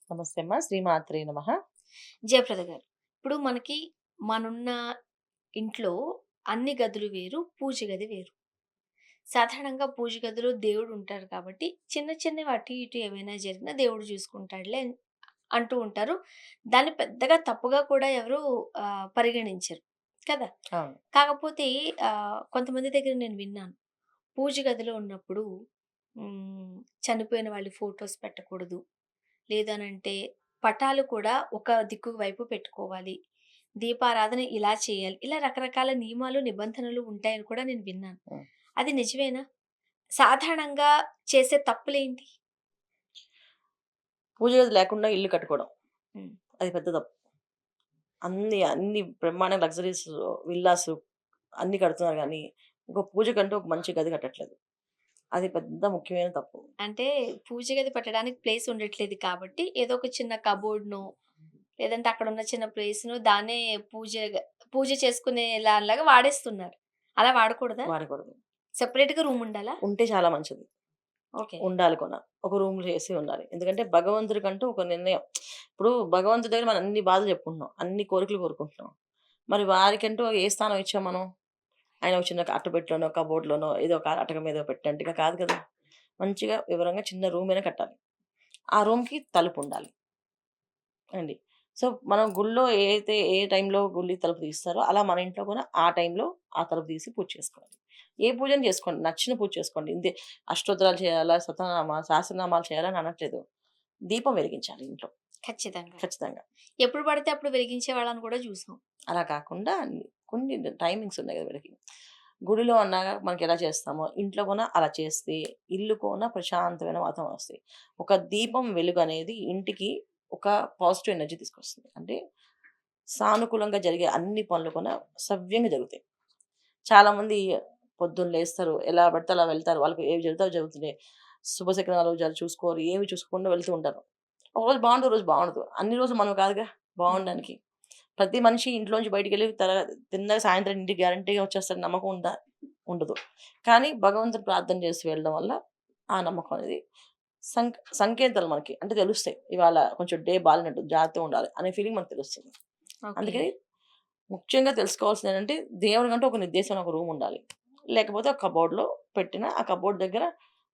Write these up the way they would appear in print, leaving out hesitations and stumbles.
నమస్తే అమ్మా. శ్రీమాత్రే నమః. జయప్రద గారు. ఇప్పుడు మనకి మనున్న ఇంట్లో అన్ని గదులు వేరు, పూజ గది వేరు. సాధారణంగా పూజ గదిలో దేవుడు ఉంటారు కాబట్టి చిన్న చిన్నవి అటు ఇటు ఏమైనా జరిగినా దేవుడు చూసుకుంటాడులే అంటూ ఉంటారు. దాన్ని పెద్దగా తప్పుగా కూడా ఎవరు పరిగణించరు కదా! అవును. కాకపోతే కొంతమంది దగ్గర నేను విన్నాను. పూజ గదిలో ఉన్నప్పుడు చనిపోయిన వాళ్ళ ఫోటోస్ పెట్టకూడదు. లేదనంటే పటాలు కూడా ఒక దిక్కు వైపు పెట్టుకోవాలి. దీపారాధన ఇలా చేయాలి. ఇలా రకరకాల నియమాలు, నిబంధనలు ఉంటాయని కూడా నేను విన్నాను. హ్మ్. అది నిజమేనా? సాధారణంగా చేసే తప్పులేంటి? పూజ గది లేకుండా ఇల్లు కట్టుకోవడం. హ్మ్. అది పెద్ద తప్పు. అన్ని బ్రహ్మాండంగా లగ్జరీస్ విల్లాసు అన్నీ కడుతున్నారు గానీ, ఒక పూజకంటూ ఒక మంచి గది కట్టట్లేదు. అది పెద్ద ముఖ్యమైన తప్పు. అంటే పూజ గది పెట్టడానికి ప్లేస్ ఉండట్లేదు కాబట్టి ఏదో ఒక చిన్న కబోర్డ్‌నో, లేదంటే అక్కడున్న చిన్న ప్లేస్‌నో దాన్నే పూజ చేసుకునేలాగా వాడేస్తున్నారు. అలా వాడకూడదా? వాడకూడదు. సెపరేట్‌గా రూమ్ ఉండాలా? ఉంటే చాలా మంచిది. ఓకే. ఉండాలి కూడా. ఒక రూమ్ చేసి ఉండాలి. ఎందుకంటే భగవంతుడికంటూ ఒక నిర్ణయం. ఇప్పుడు భగవంతుడి దగ్గర మనం అన్ని బాధలు చెప్పుకుంటున్నాం. అన్ని కోరికలు కోరుకుంటున్నాం. మరి వారికంటూ ఏ స్థానం ఇచ్చాం మనం? ఆయన ఒక చిన్న అట్టపెట్టెలోనో, కబోర్డ్‌లోనో ఏదో ఒక అటక మీదో పెట్టినట్టుగా కాదు కదా! మంచిగా వివరంగా చిన్న రూమైనా కట్టాలి. ఆ రూమ్‌కి తలుపుండాలి అండి. సో, మనం గుళ్ళో ఏ టైంలో గుడి తలుపు తీస్తారో, అలా మన ఇంట్లో కూడా ఆ టైంలో ఆ తలుపు తీసి పూజ చేసుకోవాలి. ఏ పూజైనా చేసుకోండి. నచ్చిన పూజ చేసుకోండి. అష్టోత్తరాలు చేయాలా, సహస్రనామాలు చేయాలని అనట్లేదు. దీపం వెలిగించాలి ఇంట్లో ఖచ్చితంగా. ఖచ్చితంగా. ఎప్పుడు పడితే అప్పుడు వెలిగించే వాళ్ళని కూడా చూసాం. అలా కాకుండా కొన్ని టైమింగ్స్ ఉన్నాయి కదా వీళ్ళకి. గుడిలో అన్నాగా మనకెలా చేస్తామో, ఇంట్లో కూడా అలా చేస్తే ఇల్లు కూడా ప్రశాంతమైన వాతావరణం వస్తాయి. ఒక దీపం వెలుగనేది ఇంటికి ఒక పాజిటివ్ ఎనర్జీ తీసుకొస్తుంది. అంటే సానుకూలంగా జరిగే అన్ని పనులు కూడా సవ్యంగా జరుగుతాయి. చాలామంది పొద్దున్న లేస్తారు. ఎలా పడితే అలా వెళ్తారు. వాళ్ళకి ఏవి జరిగితే అవి జరుగుతున్నాయి. శుభశకునాలు చూసుకోరు. ఏమి చూసుకోకుండా వెళ్తూ ఉంటారు. ఒకరోజు బావుంటది, ఒకరోజు బావుండదు. అన్ని రోజులు మనం కాదుగా హ్మ్. బావుండడానికి. ప్రతి మనిషి ఇంట్లోంచి బయటికెళ్ళి తిన్నగా సాయంత్రం ఇంటికి గ్యారంటీగా వచ్చేస్తాడని నమ్మకం ఉందా? ఉండదు. కానీ భగవంతుని ప్రార్థన చేసి వెళ్ళడం వల్ల ఆ నమ్మకం అనేది సంకేతాలు మనకి అంటే తెలుస్తాయి. ఇవాళ కొంచెం డే బాలేనట్టు జాగ్రత్తగా ఉండాలి అనే ఫీలింగ్ మనకు తెలుస్తుంది. ఓకే. అందుకని ముఖ్యంగా తెలుసుకోవాల్సిందేంటంటే దేవుడికంటూ ఒక నిర్దేశమైన ఒక రూమ్ ఉండాలి. లేకపోతే ఒక కబోర్డ్‌లో పెట్టిన ఆ కబోర్డ్ దగ్గర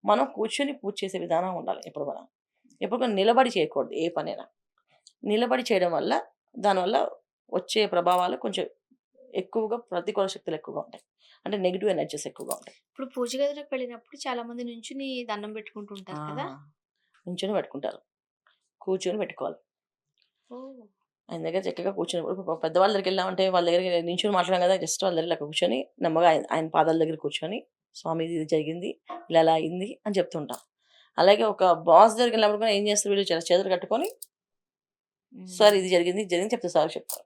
మనం కూర్చొని పూజ చేసే విధానం ఉండాలి ఎప్పుడు కూడా. ఎప్పుడు కూడా నిలబడి చేయకూడదు ఏ పనైనా. నిలబడి చేయడం వల్ల దానివల్ల వచ్చే ప్రభావాలు కొంచెం ఎక్కువగా ప్రతికూల శక్తులు ఎక్కువగా ఉంటాయి. అంటే నెగెటివ్ ఎనర్జీస్ ఎక్కువగా ఉంటాయి. ఇప్పుడు పూజ గదిలోకి వెళ్ళినప్పుడు చాలామంది నుంచుని దండం పెట్టుకుంటూ ఆ! ఉంటారు కదా! నించొని పెట్టుకుంటారు. కూర్చొని పెట్టుకోవాలి. ఓహ్! ఆయన దగ్గర చక్కగా కూర్చొని ఇప్పుడు పెద్దవాళ్ళ దగ్గరికెళ్ళామంటే వాళ్ళ దగ్గర నించొని మాట్లాడం కదా! జస్ట్ వాళ్ళ దగ్గర ఇలా కూర్చొని నెమ్మగా ఆయన ఆయన పాదాల దగ్గర కూర్చొని, స్వామి ఇది జరిగింది. ఇలా ఇలా అయింది అని చెప్తుంటాం. అలాగే ఒక బాస్ దగ్గరికెళ్ళినప్పుడు కూడా ఏం చేస్తారు వీళ్ళు చేతులు కట్టుకొని, సార్ హ్మ్. ఇది జరిగింది, ఇది జరిగింది చెప్తే సార్‌కి చెప్తారు.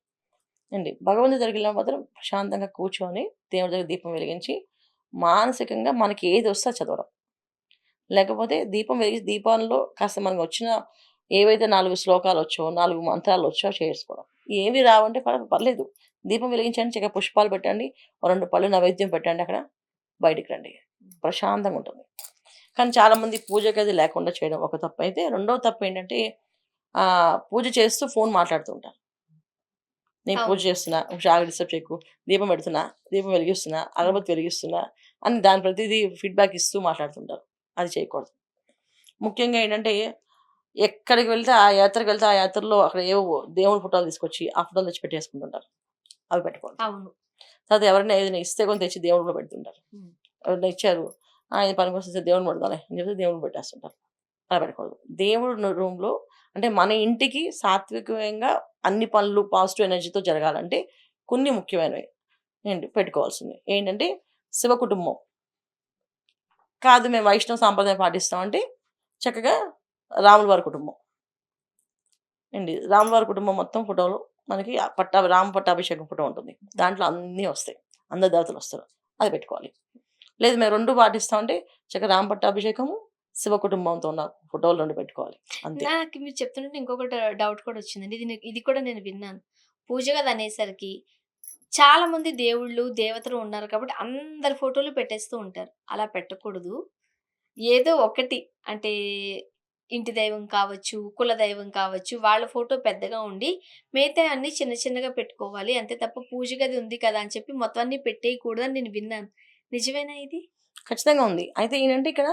అండి. భగవంతుడి దగ్గరికెళ్ళినప్పుడు మాత్రం ప్రశాంతంగా కూర్చొని, దేవుడి దగ్గర దీపం వెలిగించి, మానసికంగా మనకి ఏదొస్తే అది చదవడం. లేకపోతే దీపం వెలిగించి దీపంలో కాస్త మనకొచ్చిన ఏవైతే 4 శ్లోకాలొచ్చో, 4 మంత్రాలొచ్చో చేసుకోవడం. ఏవి రావంటే పర్లేదు. దీపం వెలిగించండి, చక్కగా పుష్పాలు పెట్టండి, ఓ 2 పళ్ళు నైవేద్యం పెట్టండి అక్కడ, బయటికి రండి. ప్రశాంతంగుంటుంది. కానీ చాలామంది పూజ గది లేకుండా చేయడం ఒక తప్పైతే, రెండో తప్పేంటంటే పూజ చేస్తూ ఫోను మాట్లాడుతూ ఉంటారు. నేను పూజ అవును. చేస్తున్నా. జాగ డిస్టర్బ్ చేయకు. దీపం పెడుతున్నా, దీపం వెలిగిస్తున్నా, హ్మ్. అగరబత్తి వెలిగిస్తున్నా అని దాని ప్రతీదీ ఫీడ్‌బ్యాక్ ఇస్తూ మాట్లాడుతుంటారు. అది చేయకూడదు. ముఖ్యంగా ఏంటంటే, ఎక్కడికి వెళ్తే ఆ యాత్రకు వెళ్తే ఆ యాత్రలో అక్కడ ఏవో దేవుడి ఫోటోలు తీసుకొచ్చి, ఆ ఫోటోలు తెచ్చి పెట్టేసుకుంటుంటారు. అవి పెట్టకూడదు. అవును. తర్వాత ఎవరైనా ఏదైనా ఇస్తే కొని తెచ్చి దేవుడి రూమ్‌లో పెడుతుంటారు. హ్మ్. ఎవరైనా ఇచ్చారు, ఇది పనికొస్తది దేవుడిని పెడదాంలే అని చెప్పి దేవుడిని పెట్టేస్తుంటారు. అలా పెట్టకూడదు. దేవుడు రూమ్‌లో అంటే మన ఇంటికి సాత్వికంగా అన్ని పనులు పాజిటివ్ ఎనర్జీతో జరగాలంటే కొన్ని ముఖ్యమైనవి ఏంటి పెట్టుకోవాల్సినవి. ఏంటంటే శివ కుటుంబం. కాదు మేము వైష్ణవ సాంప్రదాయం పాటిస్తామంటే చక్కగా రాముల వారి కుటుంబం. ఏండి రాముల వారి కుటుంబం మొత్తం ఫోటోలు మనకి రామ పట్టాభిషేకం ఫోటో ఉంటుంది. దాంట్లో అన్నీ వస్తాయి. అందరు దేవతలొస్తారు. అది పెట్టుకోవాలి. లేదు మేము 2 పాటిస్తామంటే చక్కగా రామ పట్టాభిషేకము, శివ కుటుంబంతో ఉన్న ఫోటోలు 2 పెట్టుకోవాలి. అంతే. నాకు మీరు చెప్తుంటే ఇంకొకటి డౌట్ కూడా వచ్చిందండి. ఇది కూడా నేను విన్నాను. పూజ గది అనేసరికి చాలా మంది దేవుళ్ళు, దేవతలు ఉన్నారు కాబట్టి అందరి ఫోటోలు పెట్టేస్తూ ఉంటారు. అలా పెట్టకూడదు. ఏదో ఒకటి అంటే ఇంటి దైవం కావచ్చు, కుల దైవం కావచ్చు, వాళ్ళ ఫోటో పెద్దగా ఉండి, మిగతాయి అన్నీ చిన్న చిన్నగా పెట్టుకోవాలి. అంతే తప్ప పూజ గది ఉంది కదా అని చెప్పి మొత్తం అన్నీ పెట్టేయకూడదని నేను విన్నాను. నిజమేనా ఇది? ఖచ్చితంగా ఉంది. అయితే ఏంటంటే ఇక్కడ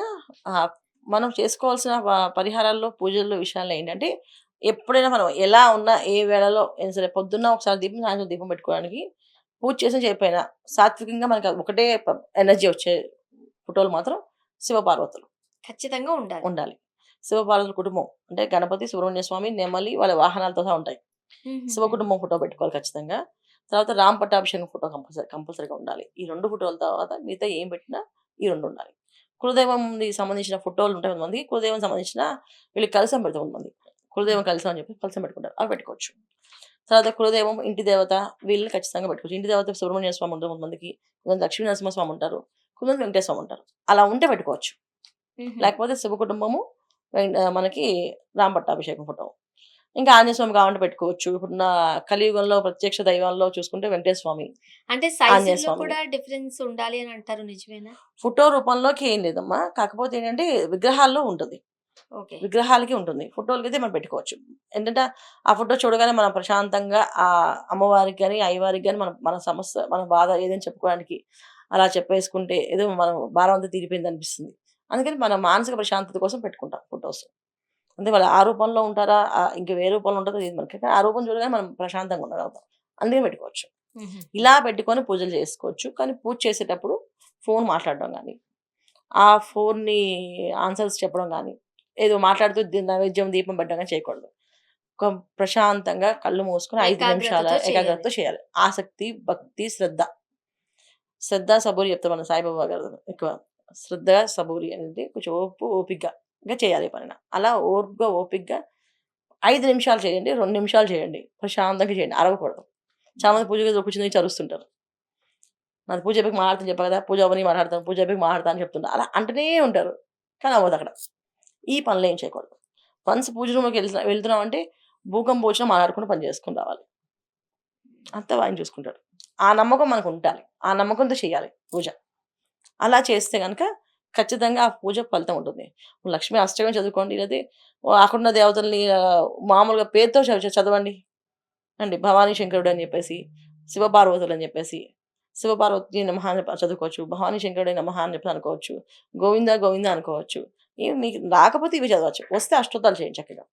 ఆహ్, మనం చేసుకోవాల్సిన పరిహారాల్లో, పూజల్లో విషయాల్లో ఏంటంటే, ఎప్పుడైనా మనం ఎలా ఉన్నా, ఏ వేళలో అయినా సరే పొద్దున్న ఒకసారి దీపం, సాయంత్రం దీపం పెట్టుకోవడానికి పూజ చేసినా చేయకపోయినా సాత్వికంగా మనకు ఒకటే ఎనర్జీ వచ్చే ఫోటోలు మాత్రం శివపార్వతులు ఖచ్చితంగా ఉండాలి. ఉండాలి. శివపార్వతుల కుటుంబం అంటే గణపతి, సుబ్రహ్మణ్య స్వామి, నెమలి వాళ్ళ వాహనాలతో సహా ఉంటాయి. శివ హుహుహు. కుటుంబం ఫోటో పెట్టుకోవాలి ఖచ్చితంగా. తర్వాత రామ్ పట్టాభిషేకం ఫోటో కంపల్సరీగా ఉండాలి. ఈ 2 ఫోటోల తర్వాత మిగతా ఏం పెట్టినా ఈ 2 ఉండాలి. కులదైవంది సంబంధించిన ఫోటోలు ఉంటాయి కొంతమందికి. కులదైవం సంబంధించిన వీళ్ళకి కలశం పెడతారు కొంతమంది. హ్మ్. కులదైవం కలశం అని చెప్పి కలశం పెట్టుకుంటారు. అవి పెట్టుకోవచ్చు. తర్వాత కులదైవం, ఇంటి దేవత వీళ్ళని ఖచ్చితంగా పెట్టుకోవచ్చు. ఇంటి దేవత సుబ్రహ్మణ్య స్వామి ఉంటారు కొంతమందికి. కొంతమంది లక్ష్మీ నరసింహస్వామి ఉంటారు. కొంతమంది వెంకటేశ్వర స్వామి ఉంటారు. అలా ఉంటే పెట్టుకోవచ్చు. హుహు. లేకపోతే శివ కుటుంబము మనకి రామ్ పట్టాభిషేకం ఫోటో. ఇంకా ఆంజనేయ స్వామి కావాలంటే పెట్టుకోవచ్చు. ఇప్పుడున్న కలియుగంలో ప్రత్యక్ష దైవాల్లో చూసుకుంటే వెంకటేశ్వర స్వామి, అంటే ఆంజనేయ సైజుల్లో స్వామి. కూడా డిఫరెన్స్ ఉండాలి అని అంటారు నిజమేనా? ఫోటో రూపంలోకి ఏం లేదమ్మా. కాకపోతే ఏంటంటే విగ్రహాల్లో ఉంటుంది. ఓకే. విగ్రహాలకి ఉంటుంది. ఫోటోలకైతే మనం పెట్టుకోవచ్చు. ఏంటంటే ఆ ఫోటో చూడగానే మనం ప్రశాంతంగా అమ్మవారికి గాని, అయ్యవారికి గాని మన మన సమస్య, మన బాధ ఏదైనా చెప్పుకోవడానికి అలా చెప్పేసుకుంటే ఏదో మనం భారం అంతా తీరిపోయిందనిపిస్తుంది. అందుకని మన మానసిక ప్రశాంతత కోసం పెట్టుకుంటాం ఫోటోస్. అంటే వాళ్ళు ఆ రూపంలో ఉంటారా? ఇంక ఏ రూపంలో ఉంటారో తెలీదు మనకి. కానీ ఆ రూపం చూడగానే మనం ప్రశాంతంగా ఉండగలుగుతాం. అందుకే పెట్టుకోవచ్చు. హుహు. ఇలా పెట్టుకొని పూజలు చేసుకోవచ్చు. కానీ పూజ చేసేటప్పుడు ఫోన్ మాట్లాడడం గాని, ఆ ఫోన్‌ని ఆన్సర్స్ చెప్పడం గాని, ఏదో మాట్లాడుతూ నైవేద్యం, దీపం పెట్టడం గాని చేయకూడదు. ఒక ప్రశాంతంగా కళ్ళు మూసుకొని 5 నిమిషాల ఏకాగ్రతతో చేయాలి. ఏకాగ్రతతో చేయాలి. ఆసక్తి, భక్తి, శ్రద్ధ. శ్రద్ధ, సబూరి చెప్తారు మన సాయిబాబా గారు ఎక్కువ. శ్రద్ధ, సబూరి అనేది కొంచెం ఓపికగా చేయాలి ఈ పనిన. అలా ఓర్పుగా, ఓపికగా 5 నిమిషాలు చేయండి, 2 నిమిషాలు చేయండి. ప్రశాంతంగా చేయండి. అరవకూడదు. చాలామంది పూజ గదిలో కూర్చొని అరుస్తుంటారు. నాది పూజ అయిపోయాక మాట్లాడతాను చెప్పా కదా! పూజ అవ్వని మాట్లాడతాను, పూజ అయిపోయాక మాట్లాడతా అని చెప్తుంటా. అలా అంటనే ఉంటారు. కానీ అవ్వదక్కడ. ఈ పనులేం చేయకూడదు. వన్స్ పూజ రూమ్‌లోకి వెళ్తున్నామంటే భూకంపం వచ్చినా మాట్లాడకుండా పని చేసుకొని రావాలి. అంతా ఆయన చూసుకుంటాడు. ఆ నమ్మకం మనకుండాలి. ఆ నమ్మకంతో చేయాలి పూజ. అలా చేస్తే గనక ఖచ్చితంగా ఆ పూజ ఫలితం ఉంటుంది. లక్ష్మీ అష్టకం చదువుకోండి. లేతే అక్కడున్న దేవతల్ని మామూలుగా పేరుతో చదవండి. అండి. భవానీ శంకరుడు అని చెప్పేసి, శివపార్వతులని చెప్పేసి, శివపార్వతి నమః అని చదువుకోవచ్చు. భవానీ శంకరుడే నమః అని చెప్పి అనుకోవచ్చు. గోవింద గోవింద అనుకోవచ్చు. ఇవి మీకు రాకపోతే ఇవి చదవచ్చు. వస్తే అష్టోత్తరాలు చేయండి చక్కగా.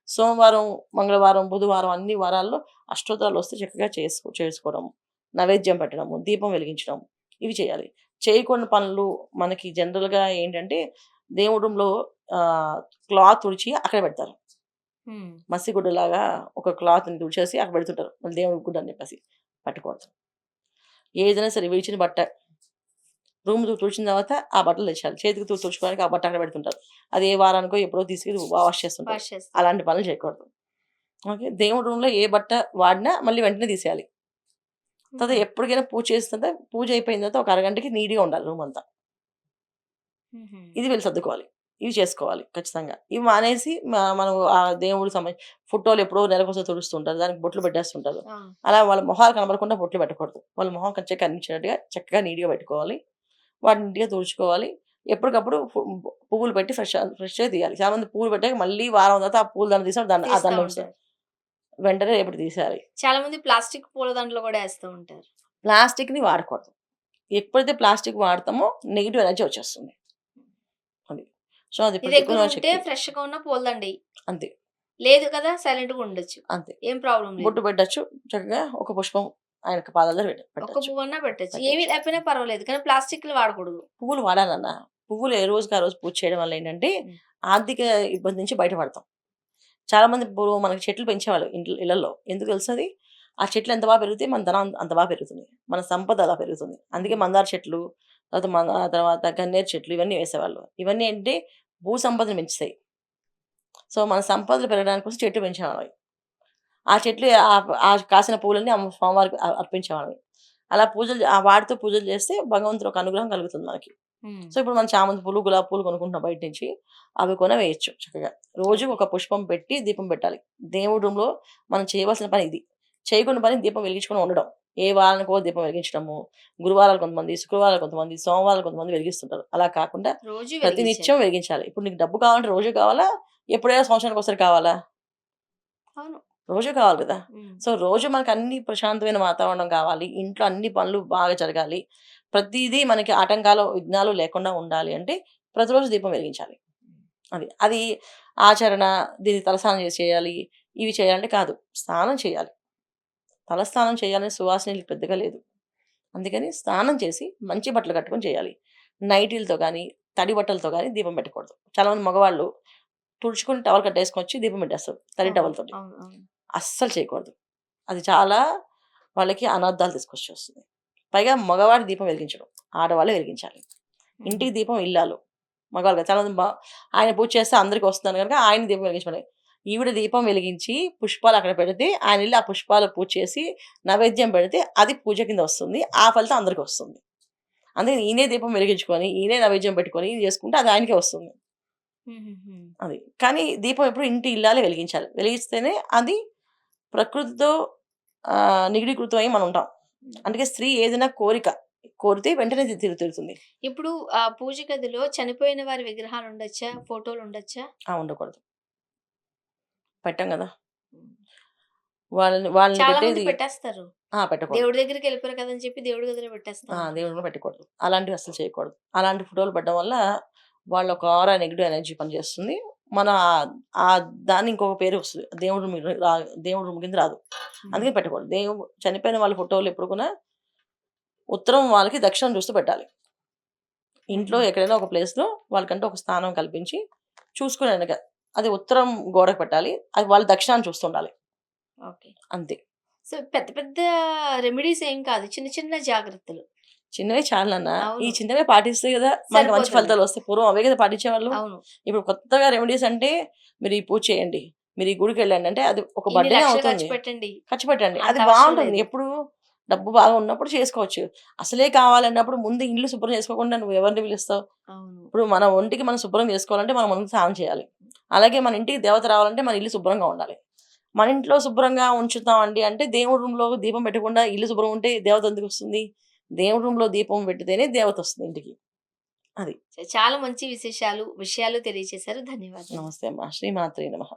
సోమవారం, మంగళవారం, బుధవారం అన్ని వారాల్లో అష్టోత్తరాలు వస్తే చక్కగా చేసుకోవడం. నైవేద్యం పెట్టడము, దీపం వెలిగించడం ఇవి చేయాలి. చేయకూడని పనులు మనకి జనరల్‌గా ఏంటంటే దేవుడి రూమ్‌లో ఆహ్, క్లాత్ తుడిచి అక్కడ పెడతారు. హ్మ్. మసిగుడ్డలాగా ఒక క్లాత్‌ని తుడిచేసి అక్కడ పెడుతుంటారు. మళ్ళీ దేవుడి గుడ్డ అని చెప్పేసి. పట్టకూడదు. ఏదైనా సరే విడిచిన బట్ట రూమ్ తుడిచిన తర్వాత ఆ బట్టలు తెచ్చేయాలి. చేతికి తుడుచుకోవడానికి ఆ బట్ట అక్కడ పెడుతుంటారు. అది ఏ వారానికో ఎప్పుడో తీసుకెళ్ళి వాష్ చేస్తుంటారు. వాష్ చేస్తారు. అలాంటి పనులు చేయకూడదు. ఓకే. దేవుడి రూమ్‌లో ఏ బట్ట వాడినా మళ్ళీ వెంటనే తీసేయాలి. తర్వాత హుహు. ఎప్పటికైనా పూజ చేసిన తర్వాత పూజ అయిపోయిన తర్వాత ఒక అరగంటకి నీట్‌గా ఉండాలి రూమ్ అంతా. హుహు. ఇది వీళ్ళు సర్దుకోవాలి. ఇవి చేసుకోవాలి ఖచ్చితంగా. ఇవి మానేసి మనం ఆ దేవుడికి ఫోటోలు ఎప్పుడో నెలకోసారి తుడుస్తుంటారు. దానికి బొట్లు పెట్టేస్తుంటారు. ఆ! అలా వాళ్ళ మొహాలు కనపడకుండా బొట్లు పెట్టకూడదు. వాళ్ళ మొహం కనిపించేటట్టుగా చక్కగా నీట్‌గా పెట్టుకోవాలి. వాటిని నీట్‌గా తుడుచుకోవాలి. ఎప్పటికప్పుడు పువ్వులు పెట్టి ఫ్రెష్‌గా తీయాలి. చాలామంది పువ్వులు పెట్టాక మళ్ళీ వారం తర్వాత ఆ పూల దండ తీసి ఆ తీస్తా దండ ఉంచుతారు. ఉంటారు. వెంటనే రేపటి తీసేయాలి. చాలా మంది ప్లాస్టిక్ పూలదండలు గూడా ఏస్తూ ఉంటారు. ప్లాస్టిక్‌ని వాడకూడదు. ఎప్పుడైతే ప్లాస్టిక్ వాడతామో నెగెటివ్ ఎనర్జీ వచ్చేస్తుంది. అది. సో, అది నీ ప్రతికూల దగ్గరుంటే శక్తి. ఫ్రెష్‌గా ఉన్న పూలదండెయ్యి. అంతే. లేదు కదా! సైలెంట్‌గా ఉండొచ్చు. అంతే. ఏం ప్రాబ్లమ్ లేదు. బొట్టు పెట్టొచ్చు. చక్కగా ఒక పుష్పం ఆయన పాదాల దగ్గర ఒక్క పెట్టొచ్చు. పువ్వన్నా పెట్టొచ్చు. ఏమి పెట్టొచ్చు. లేకపోయినా పర్వాలేదు. కానీ ప్లాస్టిక్‌లు వాడకూడదు. పువ్వులు వాడాలన్న. పువ్వులు ఏ రోజుకి ఆ రోజు పూజ చేయడం వల్ల ఏంటంటే, హ్మ్. ఆర్థిక ఇబ్బంది నుంచి బయటపడతాం. చాలామంది ఇప్పుడు మనకి చెట్లు పెంచేవాళ్ళు ఇళ్ళల్లో. ఎందుకు తెలుసది? ఆ చెట్లు ఎంత బాగా పెరిగితే మన ధనం అంత బాగా పెరుగుతుంది. మన సంపద అలా పెరుగుతుంది. అందుకే హ్మ్. మందార చెట్లు, తర్వాత గన్నేరు చెట్లు ఇవన్నీ వేసేవాళ్ళు. ఇవన్నీ ఏంటంటే భూ సంపదను పెంచుతాయి. సో, మన సంపదలు పెరగడానికి కోసం చెట్లు పెంచేవాళ్ళం. ఆ చెట్లు ఆ కాసిన పూలన్నీ స్వామివారికి అర్పించేవాళ్ళం. అలా వాటితో పూజలు చేస్తే భగవంతుడి ఒక అనుగ్రహం కలుగుతుంది మనకి. హ్మ్. సో, ఇప్పుడు మనం చామంతి పూలు, గులాబీ పూలు కొనుక్కుంటున్నాం బయట నుంచి. అవి వేయొచ్చు చక్కగా. రోజుకి ఓకే. ఒక పుష్పం పెట్టి దీపం పెట్టాలి. దేవుడి రూమ్‌లో మనం చేయవలసిన పని ఇది. చేయకుండా పని దీపం వెలిగించకుండా ఉండడం. ఏ వారానికో దీపం వెలిగించడము. గురువారాలు కొంతమంది, శుక్రవారాలు కొంతమంది, సోమవారాలు కొంతమంది వెలిగిస్తుంటారు. అలా కాకుండా రోజు ప్రతినిత్యం వెలిగించాలి. వెలిగించాలి. ఇప్పుడు నీకు డబ్బు కావాలంటే రోజు కావాలా? ఎప్పుడైనా సంవత్సరానికి ఒకసారి కావాలా? అవును. రోజు కావాలి కదా! హ్మ్. సో, రోజు మనకు అన్ని ప్రశాంతమైన వాతావరణం కావాలి. ఇంట్లో అన్ని పనులు బాగా జరగాలి. ప్రతీదీ మనకి ఆటంకాలు, విఘ్నాలు లేకుండా ఉండాలి అంటే ప్రతిరోజు దీపం వెలిగించాలి. అది ఆచరణ, దీనికి తలస్నానం చేసి చేయాలి, ఇవి చేయాలంటే కాదు. స్నానం చేయాలి. తలస్నానం చేయాలనే సువాసన ఈళ్ళకి పెద్దగా లేదు. అందుకని స్నానం చేసి మంచి బట్టలు కట్టుకొని చేయాలి. నైటీలతో గానీ, తడి బట్టలతో గానీ దీపం పెట్టకూడదు. చాలామంది మగవాళ్ళు తుడుచుకొని టవల్ కట్టేసుకొచ్చి దీపం పెట్టేస్తారు తడి అవును. టవల్‌తోటి. అవును. అవును. అస్సలు చేయకూడదు. అది చాలా వాళ్ళకి అనర్థాలు తీసుకొచ్చేస్తుంది. పైగా మగవాడు దీపం వెలిగించడు. ఆడవాళ్ళే వెలిగించాలి. హుహు. ఇంటికి దీపం ఇల్లాలు. మగవాళ్ళు కాదు. చాలామంది ఆయన పూజ చేస్తే అందరికి వస్తుందని గనుక ఆయన దీపం వెలిగించమని. ఈవిడ దీపం వెలిగించి పుష్పాలు అక్కడ పెడితే ఆయన ఎళ్లి ఆ పుష్పాలు పూజ చేసి నైవేద్యం పెడితే అది పూజ కింద వస్తుంది. ఆ ఫలితం అందరికి వస్తుంది. అందుకని ఈయనే దీపం వెలిగించుకొని, ఈయనే నైవేద్యం పెట్టుకొని ఇది చేసుకుంటే అది ఆయనకే వస్తుంది. హుహుహు. అది. కానీ దీపం ఎప్పుడు ఇంటి ఇల్లాలే వెలిగించాలి. వెలిగిస్తేనే అది ప్రకృతితో నిగిడీకృతమై మనం ఉంటాం. హ్మ్. అందుకే స్త్రీ ఏదైనా కోరితే వెంటనే తీరుతుంది. ఇప్పుడు ఆ పూజ గదిలో చనిపోయిన వారి విగ్రహాలు ఉండొచ్చా? ఫోటోలు ఉండొచ్చా? ఉండకూడదు. పెట్టం గదా! హ్మ్. వాళ్ళని వాళ్ళని చాలా మంది పెట్టేది పెట్టేస్తారు. పెట్టకూడదు. దేవుడి దగ్గరికి వెళ్ళిపోయారు కదా! అని చెప్పి దేవుడి గదిలో పెట్టేస్తా ఉంటారు. దేవుడిని పెట్టకూడదు. అలాంటివి అస్సలు చేయకూడదు. అలాంటి ఫోటోలు పెట్టడం వల్ల వాళ్ళ ఒక ఆరా నెగెటివ్ ఎనర్జీ పనిచేస్తుంది. మన దాన్ని ఇంకొక పేరు వస్తది. దేవుడి రూమ్ కింద రాదు. హ్మ్. అందుకే పెట్టకూడదు. చనిపోయిన వాళ్ళ ఫోటోలు ఎప్పుడు కూడా ఉత్తరం వాళ్ళకి దక్షిణం చూస్తూ పెట్టాలి. ఇంట్లో హుహు. ఎక్కడైనా ఒక ప్లేస్‌లో వాళ్ళకంటూ ఒక స్థానం కల్పించి చూసుకుని ఎనక అది ఉత్తరం గోడకు పెట్టాలి. అది వాళ్ళు దక్షిణాన్ని చూస్తుండాలి. ఓకే. అంతే. సో, పెద్ద పెద్ద రెమెడీస్ ఏం కాదు. చిన్న చిన్న జాగ్రత్తలు. చిన్నవే చాలు నాన్న. ఈ అవును. చిన్నవే పాటిస్తే గదా! మనకి మంచి సరిపోతుంది. ఫలితాలొస్తాయి. పూర్వం అవే గదా పాటించేవాళ్ళు. అవును. ఇప్పుడు కొత్తగా రెమెడీస్ అంటే మీరు ఈ పూజ చేయండి. మీరు ఈ గుడికెళ్ళండి అంటే అది ఒక ఇన్ని బర్డెనే లక్షలు ఖర్చు అవుతుంది. పెట్టండి. ఖర్చు పెట్టండి. అంత అది అవసరం బావుంటుంది. లేదు. ఎప్పుడు డబ్బు బాగా ఉన్నప్పుడు చేసుకోవచ్చు. అసలే కావాలన్నప్పుడు ముందు ఇల్లు శుభ్రం చేసుకోకుండా నువ్వు ఎవరిని పిలుస్తావు? అవును. ఇప్పుడు మన ఒంటికి మనం శుభ్రం చేసుకోవాలంటే మనం ముందు స్నానం చేయాలి. అలాగే మన ఇంటికి దేవత రావాలంటే మన ఇల్లు శుభ్రంగా ఉండాలి. మన ఇంట్లో శుభ్రంగా ఉంచుతామండి అంటే దేవుడి రూమ్‌లో దీపం పెట్టకుండా ఇల్లు శుభ్రం ఉంటే దేవత ఎందుకొస్తుంది? దేవుడి రూమ్‌లో దీపం పెట్టితేనే దేవతొస్తుంది ఇంటికి. అది. చాలా మంచి విశేషాలు, విషయాలు తెలియజేశారు. ధన్యవాదాలు. నమస్తే అమ్మ. శ్రీమాత్రే నమః.